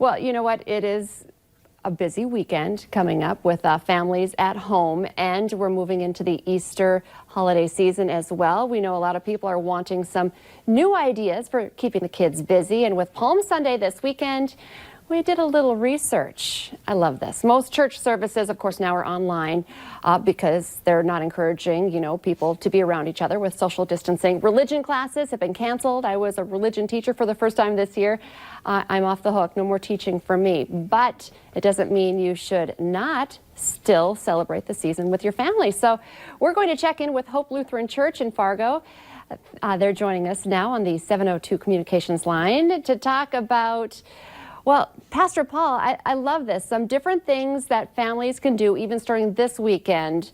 Well, you know what? It is a busy weekend coming up with families at home, and we're moving into the Easter holiday season as well. We know a lot of people are wanting some new ideas for keeping the kids busy, and with Palm Sunday this weekend, we did a little research. I love this. Most church services, of course, now are online because they're not encouraging, people to be around each other with social distancing. Religion classes have been canceled. I was a religion teacher for the first time this year. I'm off the hook. No more teaching for me. But it doesn't mean you should not still celebrate the season with your family. So we're going to check in with Hope Lutheran Church in Fargo. They're joining us now on the 702 communications line to talk about, well, Pastor Paul, I love this. Some different things that families can do even starting this weekend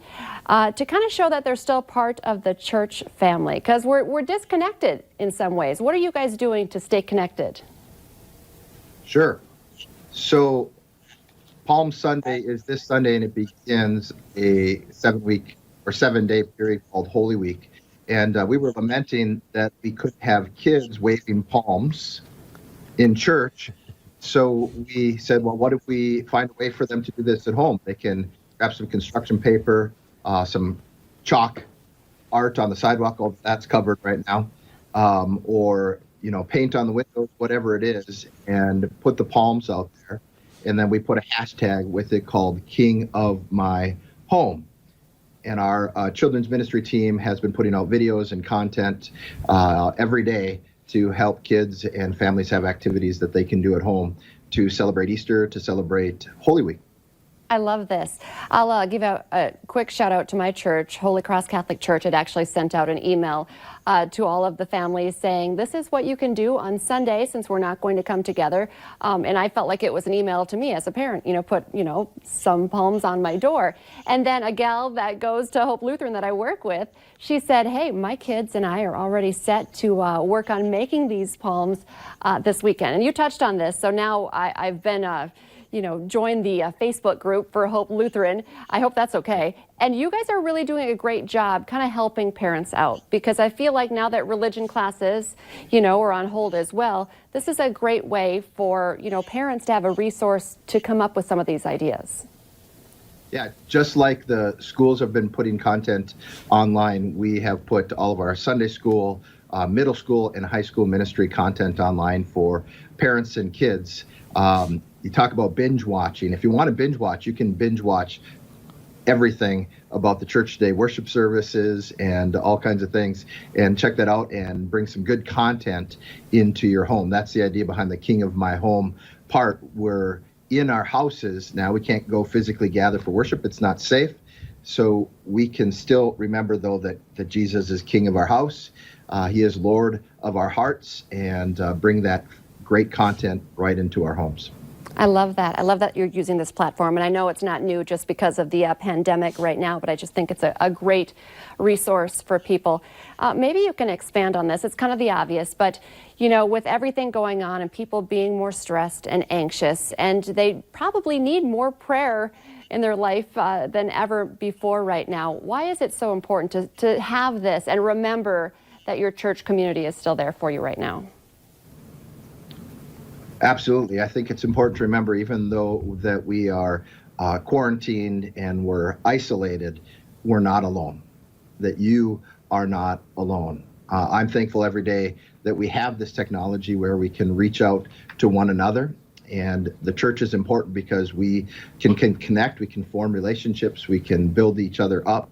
to kind of show that they're still part of the church family, because we're disconnected in some ways. What are you guys doing to stay connected? Sure. So Palm Sunday is this Sunday, and it begins a 7-week or 7-day period called Holy Week. And we were lamenting that we could have kids waving palms in church. So we said, well, what if we find a way for them to do this at home? They can grab some construction paper, some chalk art on the sidewalk, all that's covered right now, or paint on the windows, whatever it is, and put the palms out there. And then we put a hashtag with it called King of My Home. And our children's ministry team has been putting out videos and content every day to help kids and families have activities that they can do at home to celebrate Easter, to celebrate Holy Week. I love this. I'll give out a quick shout out to my church, Holy Cross Catholic Church. It actually sent out an email to all of the families saying, this is what you can do on Sunday since we're not going to come together. And I felt like it was an email to me as a parent, put, some palms on my door. And then a gal that goes to Hope Lutheran that I work with, she said, hey, my kids and I are already set to work on making these palms this weekend. And you touched on this. So now I've been join the Facebook group for Hope Lutheran. I hope that's okay. And you guys are really doing a great job kind of helping parents out, because I feel like now that religion classes, are on hold as well, this is a great way for, parents to have a resource to come up with some of these ideas. Yeah, just like the schools have been putting content online, we have put all of our Sunday school, middle school, and high school ministry content online for parents and kids. You talk about binge watching. If you want to binge watch, you can binge watch everything about the church today, worship services and all kinds of things, and check that out and bring some good content into your home. That's the idea behind the King of My Home part. We're in our houses now. We can't go physically gather for worship. It's not safe. So we can still remember, though, that Jesus is King of our house. He is Lord of our hearts, and bring that great content right into our homes. I love that. I love that you're using this platform. And I know it's not new just because of the pandemic right now, but I just think it's a great resource for people. Maybe you can expand on this. It's kind of the obvious, but, with everything going on and people being more stressed and anxious, and they probably need more prayer in their life than ever before right now. Why is it so important to have this and remember that your church community is still there for you right now? Absolutely. I think it's important to remember, even though that we are quarantined and we're isolated, we're not alone, that you are not alone. I'm thankful every day that we have this technology where we can reach out to one another. And the church is important because we can connect, we can form relationships, we can build each other up,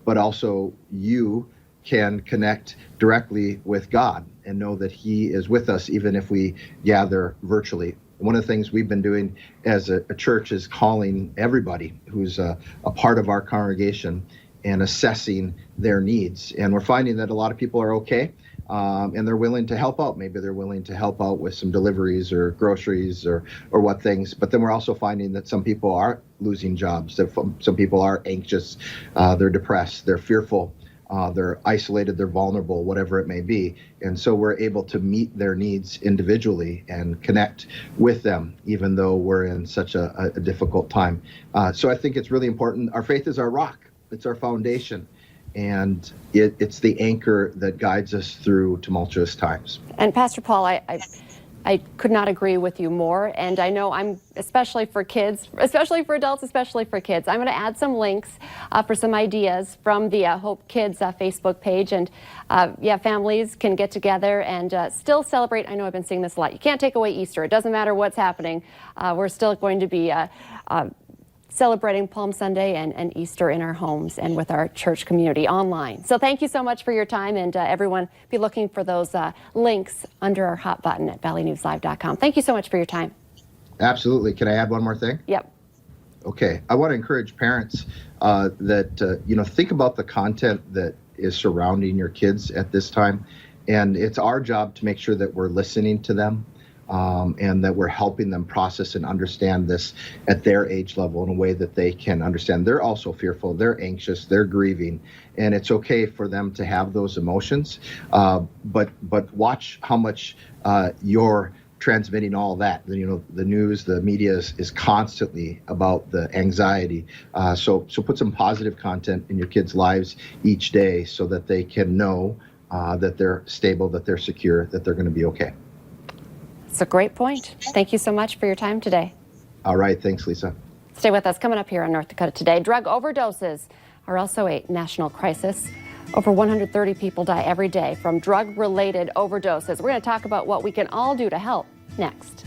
but also you can connect directly with God and know that He is with us even if we gather virtually. One of the things we've been doing as a church is calling everybody who's a part of our congregation and assessing their needs. And we're finding that a lot of people are okay, and they're willing to help out. Maybe they're willing to help out with some deliveries or groceries or what things. But then we're also finding that some people are losing jobs, that some people are anxious, they're depressed, they're fearful. They're isolated, they're vulnerable, whatever it may be. And so we're able to meet their needs individually and connect with them, even though we're in such a difficult time. So I think it's really important. Our faith is our rock. It's our foundation. And it's the anchor that guides us through tumultuous times. And Pastor Paul, I I could not agree with you more. And I know especially for kids, especially for adults, especially for kids, I'm going to add some links for some ideas from the Hope Kids Facebook page. And yeah, families can get together and still celebrate. I know I've been seeing this a lot. You can't take away Easter. It doesn't matter what's happening. We're still going to be celebrating Palm Sunday and Easter in our homes and with our church community online. So thank you so much for your time, and everyone be looking for those links under our hot button at valleynewslive.com. Thank you so much for your time. Absolutely. Can I add one more thing? Yep. Okay. I want to encourage parents that, think about the content that is surrounding your kids at this time. And it's our job to make sure that we're listening to them. And that we're helping them process and understand this at their age level in a way that they can understand. They're also fearful, they're anxious, they're grieving, and it's okay for them to have those emotions. But watch how much you're transmitting all that. The news, the media is constantly about the anxiety. So put some positive content in your kids' lives each day so that they can know that they're stable, that they're secure, that they're going to be okay. It's a great point. Thank you so much for your time today. All right. Thanks, Lisa. Stay with us. Coming up here on North Dakota Today, drug overdoses are also a national crisis. Over 130 people die every day from drug-related overdoses. We're going to talk about what we can all do to help next.